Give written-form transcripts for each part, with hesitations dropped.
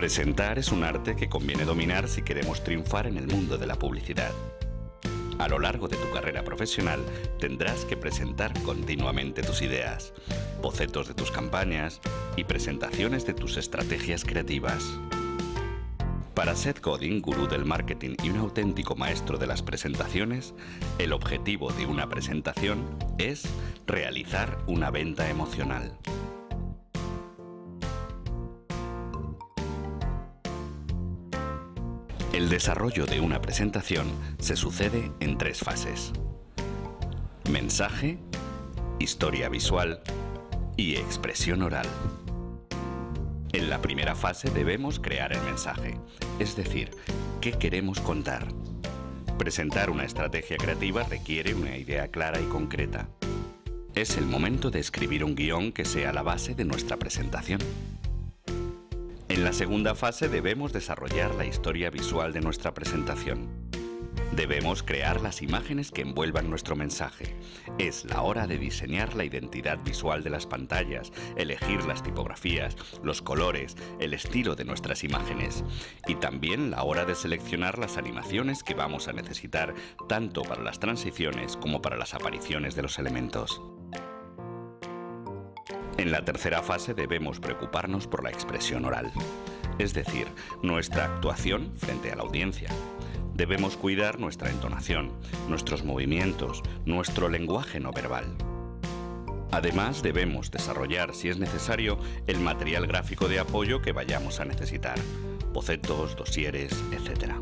Presentar es un arte que conviene dominar si queremos triunfar en el mundo de la publicidad. A lo largo de tu carrera profesional tendrás que presentar continuamente tus ideas, bocetos de tus campañas y presentaciones de tus estrategias creativas. Para Seth Godin, gurú del marketing y un auténtico maestro de las presentaciones, el objetivo de una presentación es realizar una venta emocional. El desarrollo de una presentación se sucede en 3 fases: mensaje, historia visual y expresión oral. En la primera fase debemos crear el mensaje, es decir, ¿qué queremos contar? Presentar una estrategia creativa requiere una idea clara y concreta. Es el momento de escribir un guión que sea la base de nuestra presentación. En la segunda fase debemos desarrollar la historia visual de nuestra presentación. Debemos crear las imágenes que envuelvan nuestro mensaje. Es la hora de diseñar la identidad visual de las pantallas, elegir las tipografías, los colores, el estilo de nuestras imágenes. Y también la hora de seleccionar las animaciones que vamos a necesitar tanto para las transiciones como para las apariciones de los elementos. En la tercera fase debemos preocuparnos por la expresión oral, es decir, nuestra actuación frente a la audiencia. Debemos cuidar nuestra entonación, nuestros movimientos, nuestro lenguaje no verbal. Además, debemos desarrollar, si es necesario, el material gráfico de apoyo que vayamos a necesitar, bocetos, dosieres, etc.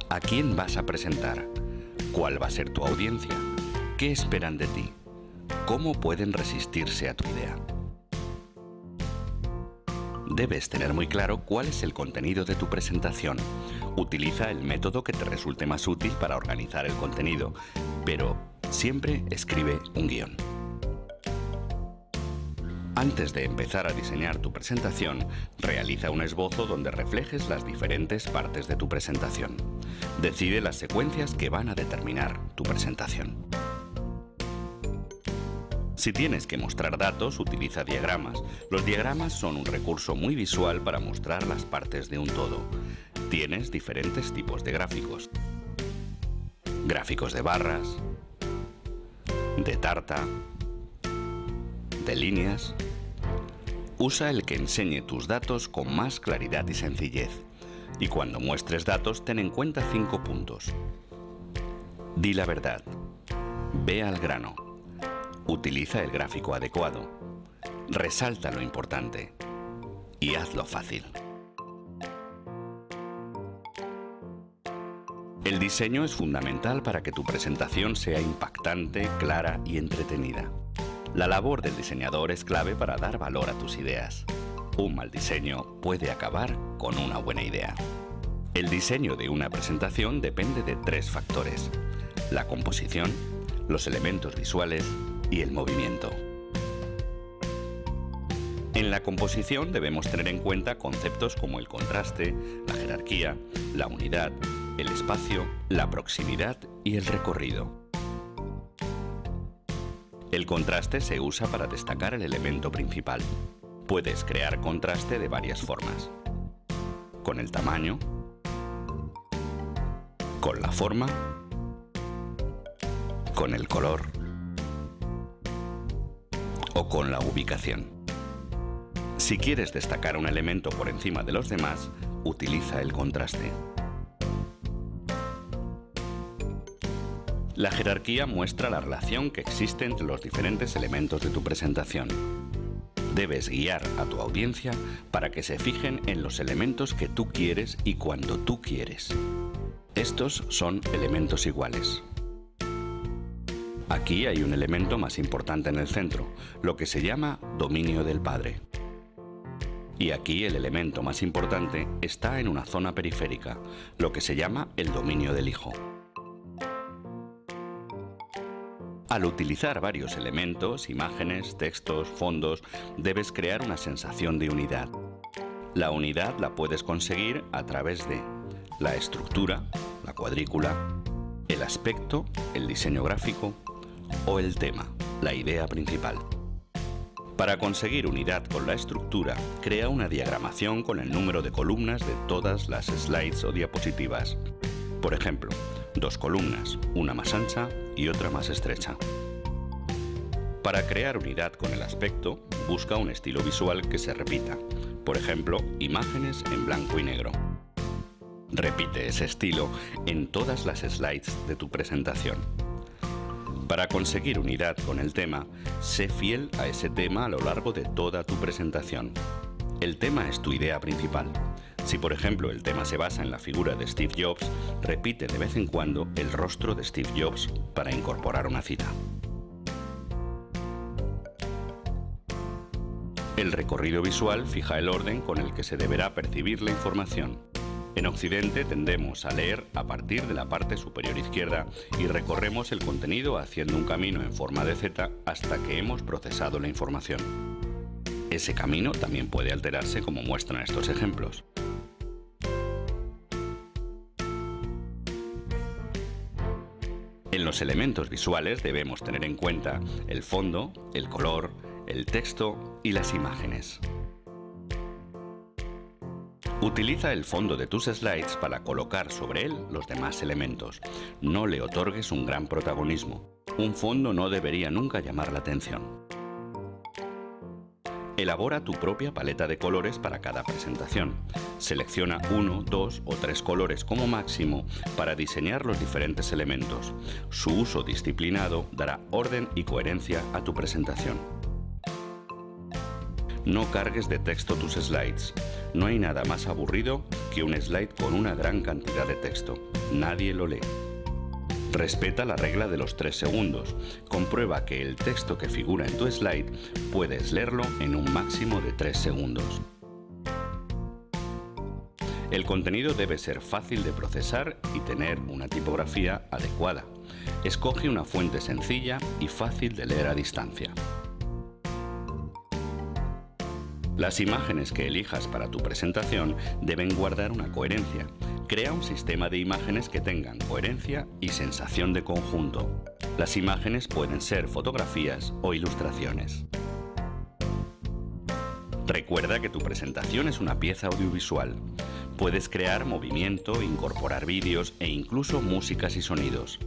¿A quién vas a presentar? ¿Cuál va a ser tu audiencia? ¿Qué esperan de ti? ¿Cómo pueden resistirse a tu idea? Debes tener muy claro cuál es el contenido de tu presentación. Utiliza el método que te resulte más útil para organizar el contenido, pero siempre escribe un guión. Antes de empezar a diseñar tu presentación, realiza un esbozo donde reflejes las diferentes partes de tu presentación. Decide las secuencias que van a determinar tu presentación. Si tienes que mostrar datos, utiliza diagramas. Los diagramas son un recurso muy visual para mostrar las partes de un todo. Tienes diferentes tipos de gráficos. Gráficos de barras, de tarta, de líneas. Usa el que enseñe tus datos con más claridad y sencillez. Y cuando muestres datos, ten en cuenta 5 puntos. Di la verdad. Ve al grano. Utiliza el gráfico adecuado. Resalta lo importante. Y hazlo fácil. El diseño es fundamental para que tu presentación sea impactante, clara y entretenida. La labor del diseñador es clave para dar valor a tus ideas. Un mal diseño puede acabar con una buena idea. El diseño de una presentación depende de 3 factores: la composición, los elementos visuales y el movimiento. En la composición debemos tener en cuenta conceptos como el contraste, la jerarquía, la unidad, el espacio, la proximidad y el recorrido. El contraste se usa para destacar el elemento principal. Puedes crear contraste de varias formas: con el tamaño, con la forma, con el color o con la ubicación. Si quieres destacar un elemento por encima de los demás, utiliza el contraste. La jerarquía muestra la relación que existe entre los diferentes elementos de tu presentación. Debes guiar a tu audiencia para que se fijen en los elementos que tú quieres y cuando tú quieres. Estos son elementos iguales. Aquí hay un elemento más importante en el centro, lo que se llama dominio del padre. Y aquí el elemento más importante está en una zona periférica, lo que se llama el dominio del hijo. Al utilizar varios elementos, imágenes, textos, fondos, debes crear una sensación de unidad. La unidad la puedes conseguir a través de la estructura, la cuadrícula, el aspecto, el diseño gráfico o el tema, la idea principal. Para conseguir unidad con la estructura, crea una diagramación con el número de columnas de todas las slides o diapositivas. Por ejemplo, 2 columnas, una más ancha y otra más estrecha. Para crear unidad con el aspecto, busca un estilo visual que se repita. Por ejemplo, imágenes en blanco y negro. Repite ese estilo en todas las slides de tu presentación. Para conseguir unidad con el tema, sé fiel a ese tema a lo largo de toda tu presentación. El tema es tu idea principal. Si por ejemplo el tema se basa en la figura de Steve Jobs, repite de vez en cuando el rostro de Steve Jobs para incorporar una cita. El recorrido visual fija el orden con el que se deberá percibir la información. En Occidente tendemos a leer a partir de la parte superior izquierda y recorremos el contenido haciendo un camino en forma de Z hasta que hemos procesado la información. Ese camino también puede alterarse como muestran estos ejemplos. En los elementos visuales debemos tener en cuenta el fondo, el color, el texto y las imágenes. Utiliza el fondo de tus slides para colocar sobre él los demás elementos. No le otorgues un gran protagonismo. Un fondo no debería nunca llamar la atención. Elabora tu propia paleta de colores para cada presentación. Selecciona 1, 2 o 3 colores como máximo para diseñar los diferentes elementos. Su uso disciplinado dará orden y coherencia a tu presentación. No cargues de texto tus slides. No hay nada más aburrido que un slide con una gran cantidad de texto. Nadie lo lee. Respeta la regla de los 3 segundos. Comprueba que el texto que figura en tu slide puedes leerlo en un máximo de 3 segundos. El contenido debe ser fácil de procesar y tener una tipografía adecuada. Escoge una fuente sencilla y fácil de leer a distancia. Las imágenes que elijas para tu presentación deben guardar una coherencia. Crea un sistema de imágenes que tengan coherencia y sensación de conjunto. Las imágenes pueden ser fotografías o ilustraciones. Recuerda que tu presentación es una pieza audiovisual. Puedes crear movimiento, incorporar vídeos e incluso músicas y sonidos.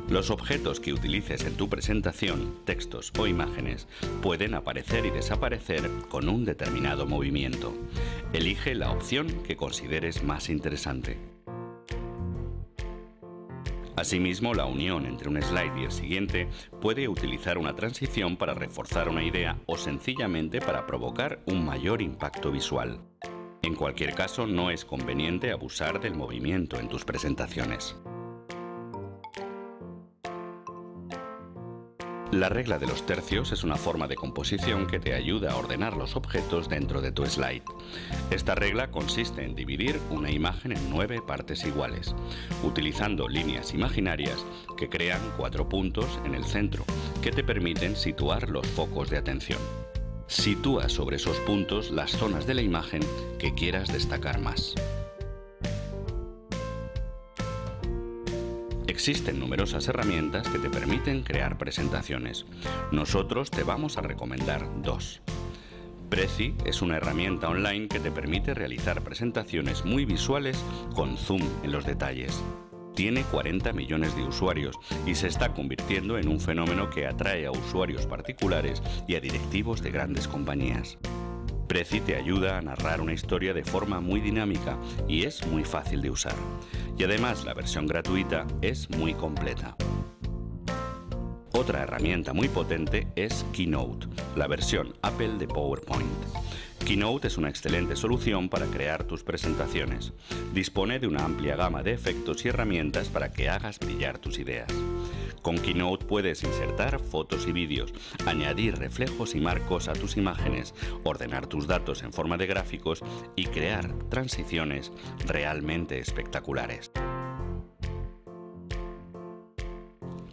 Los objetos que utilices en tu presentación, textos o imágenes, pueden aparecer y desaparecer con un determinado movimiento. Elige la opción que consideres más interesante. Asimismo, la unión entre un slide y el siguiente puede utilizar una transición para reforzar una idea o sencillamente para provocar un mayor impacto visual. En cualquier caso, no es conveniente abusar del movimiento en tus presentaciones. La regla de los tercios es una forma de composición que te ayuda a ordenar los objetos dentro de tu slide. Esta regla consiste en dividir una imagen en 9 partes iguales, utilizando líneas imaginarias que crean 4 puntos en el centro, que te permiten situar los focos de atención. Sitúa sobre esos puntos las zonas de la imagen que quieras destacar más. Existen numerosas herramientas que te permiten crear presentaciones. Nosotros te vamos a recomendar 2. Prezi es una herramienta online que te permite realizar presentaciones muy visuales con zoom en los detalles. Tiene 40 millones de usuarios y se está convirtiendo en un fenómeno que atrae a usuarios particulares y a directivos de grandes compañías. Prezi te ayuda a narrar una historia de forma muy dinámica y es muy fácil de usar. Y además la versión gratuita es muy completa. Otra herramienta muy potente es Keynote, la versión Apple de PowerPoint. Keynote es una excelente solución para crear tus presentaciones. Dispone de una amplia gama de efectos y herramientas para que hagas brillar tus ideas. Con Keynote puedes insertar fotos y vídeos, añadir reflejos y marcos a tus imágenes, ordenar tus datos en forma de gráficos y crear transiciones realmente espectaculares.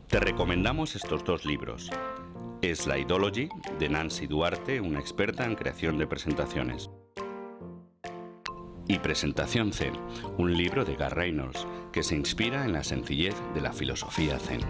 Te recomendamos estos 2 libros. Slideology, de Nancy Duarte, una experta en creación de presentaciones. Y Presentación Zen, un libro de Garth Reynolds, que se inspira en la sencillez de la filosofía Zen.